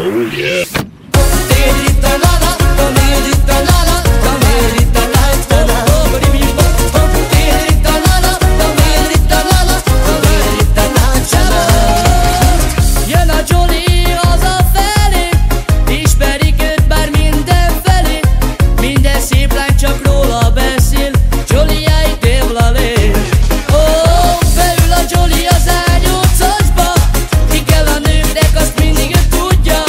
Oh yeah. Jön a Jolly hazafelé, ismerik őt már mindenfelé, minden szép lány csak róla beszél, Jolly Aitévlalé. Ó, beül a Jolly az ágyócasba, ki kell a nőknek, azt mindig ő tudja,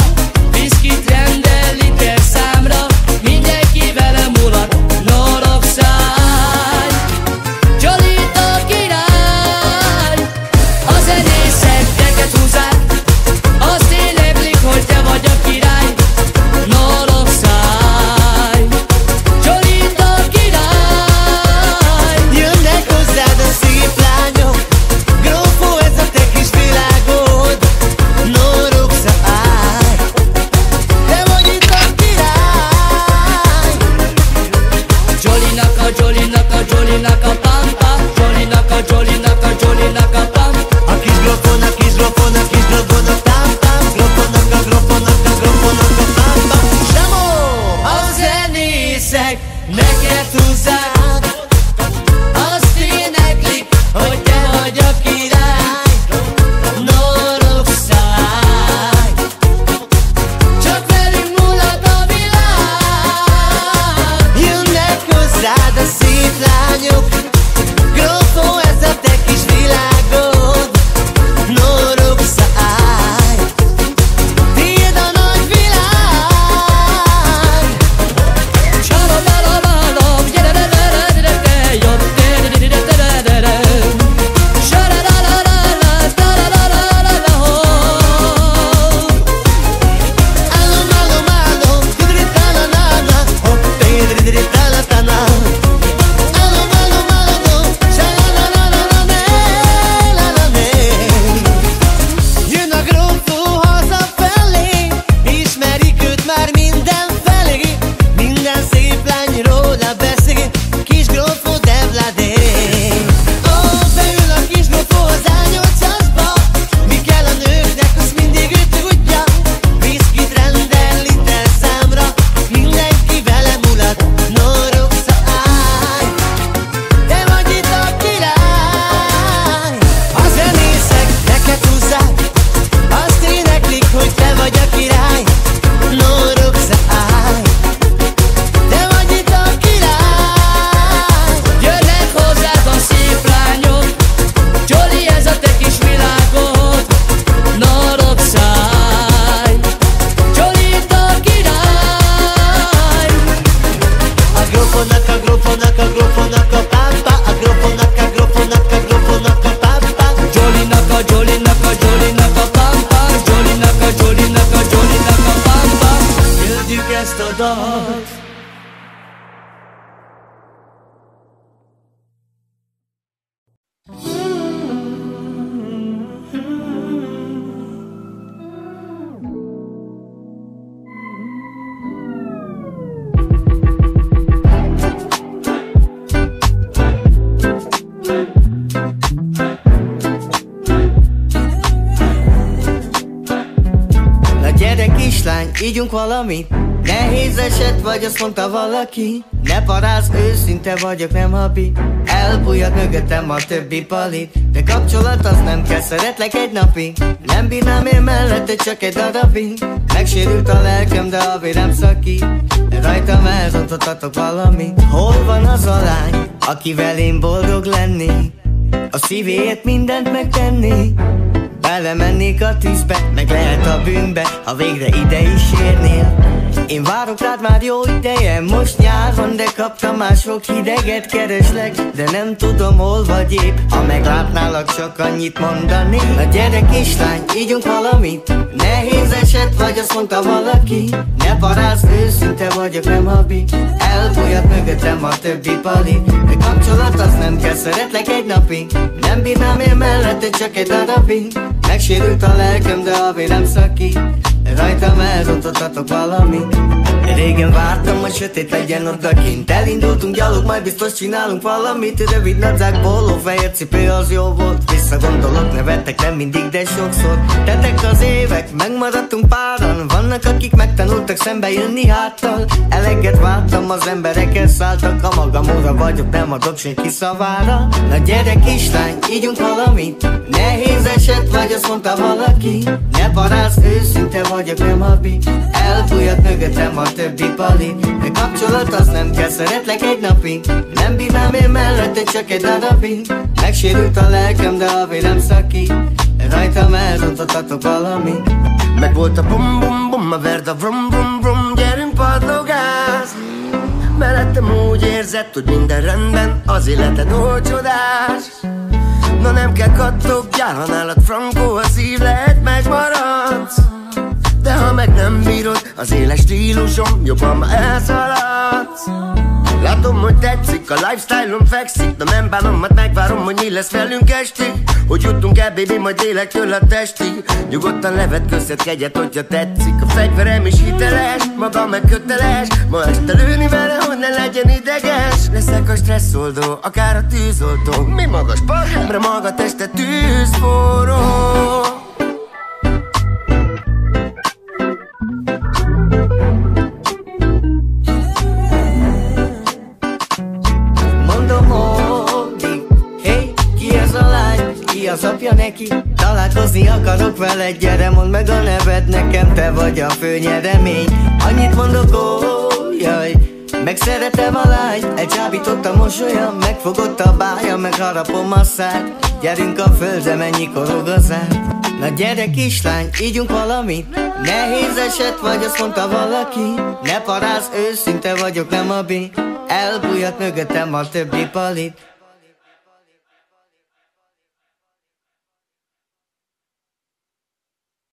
viszkit rendel liter számra, mindenki vele mulat, norogszáj. Jolly a király, a zenészek teket húzzák, azt éneklik, hogy te vagy a király, norogszáj. Jolly a király. Jönnek hozzád a szép lányok, grófó ez a te kis világod, norogszáj. Te vagy itt a király. Jollynak a Jollynak a Jollynak a pampa, Jollynak a Jollynak a Jollynak a pampa. A kis grofon, a kis grofon, a kis grofon, a tam-tam, grofonak a grofonak a grofonak a tam-tam. Semó! A zenészek neked húzzák, azt éneklik, hogy te vagy a király, norogszáj. Csak velünk mulat a világ. Jönnek hozzád a szép lányok, grófó ez a te kis világod, norogszáj. Tiéd a nagy világ. Sarabalabalom, gyere-re-re-re-re-re, jobb, gyere-re-re-re-re-re. Sararararara-tararararara-ho. Álom, álom, álom, tidri-ta-na-na-na, hopp, tidri-ta-na-ta-na. Álom, álom, álom, sa-la-la-la-la-la-ne-la-la-ne. Jön a grófó hazafelé, ismerik őt már mindenfelé, minden szép lány róla beszél, kis grófó Devladé. Ó, beül a kis grófó az ágyócasba, mi kell a nőknek, azt mindig ő tudja, viszkit rendel liter számra, mindenki vele mulat, norogszáj. Te vagy itt a király. A zenészek neked húzzák, azt éneklik, hogy te vagy a király, norogszáj. Te vagy itt a király. Jönnek hozzád a szép lányok, Jolly ez a te kis világod, norogszáj. Jolly a király. A grofonak a grofonak a grofonak a pápa, a grofonak a grofonak a grofonak a pápa. Jollynak a Jollynak a Jollynak a pampa, Jollynak a Jollynak a Jollynak a pampa. Küldjük ezt a dalt. Na gyere kislány, ígyunk valamit. Nehéz eset vagy, azt mondta valaki. Ne parázz, őszinte vagyok, nem habi. Elbújhat mögöttem a többi palit, de kapcsolat az nem kell, szeretlek egy napig. Nem bírnám én mellette csak egy darabig. Megsérült a lelkem, de a vérem szakít, de rajtam elrontottatok valamit. Hol van az a lány, akivel én boldog lennék, a szívéért mindent megtenni? Belemennék a tűzbe, meg lehet a bűnbe, ha végre ide is érnél. Én várok rád már jó ideje, most nyár van, de kaptam már sok hideget, kereslek, de nem tudom hol vagy épp. Ha meglátnálak, csak annyit mondani. Na gyere kislány, ígyunk valamit. Nehéz eset vagy, azt mondta valaki. Ne parázz, őszinte vagyok, nem habi. Elbújhat mögöttem a többi pali, de kapcsolat az nem kell, szeretlek egy napig. Nem bírnám én mellette csak egy darabig. Megsérült a lelkem, de a vérem szakít, rajtam elrontottatok valamit. Régen vártam, hogy sötét legyen odakint. Elindultunk gyalog, majd biztos csinálunk valamit. Rövid nadzsák, póló, fehér cipő, az jó volt. Visszagondolok, ne észrevettek, nem mindig, de sokszor. Tettek az évek, megmaradtunk páran. Vannak, akik megtanultak szembe jönni háttal. Eleget vártam, az emberekkel szálltak. A magamóra vagyok, nem adok senki szavára. Na gyere kislány, ígyunk valamit. Nehéz eset vagy, azt mondta valaki. Ne parázz, őszinte vagyok, nem habi. Elbújhat mögöttem a többi pali. De kapcsolat az nem kell, szeretlek egy napig. Nem bírnám én mellette, csak egy darabig. Megsérült a lelkem, de a vérem szakít. Rajtam elrontottatok valamit. Meg volt a bum bum bum, a verd a vrum vrum vrum. Gyerünk padlógáz. Mellettem úgy érzed, hogy minden rendben. Az életed oly csodás. Na nem kell kattogjál, ha nálad frankó a szív, lehet megmaradsz. De ha meg nem bírod az éles stílusom, jobban ma elszaladsz. Látom, hogy tetszik, a lifestyle-om fekszik. De nem bánom, majd megvárom, hogy mi lesz velünk estig. Hogy jutunk el, baby, majd lélektől a testig. Nyugodtan levetközhet kegyet, hogyha tetszik. A fegyverem is hiteles, maga meg köteles. Ma este lőni vele, hogy ne legyen ideges. Leszek a stresszoldó, akár a tűzoltó. Mi magas parra, maga teste tűzforró. Ki az apja neki? Találkozni akarok veled, gyere, mondd meg a neved nekem, te vagy a főnyeremény. Annyit mondok, ó, jaj, megszeretem a lány, elcsábított a mosolya, megfogott a bája, megharapom a szád. Gyerünk a földre, mennyi korog az át. Na gyere kislány, ígyunk valamit. Nehéz eset vagy, azt mondta valaki. Ne parázz, őszinte vagyok, nem a bi. Elbújhat mögöttem a többi palit.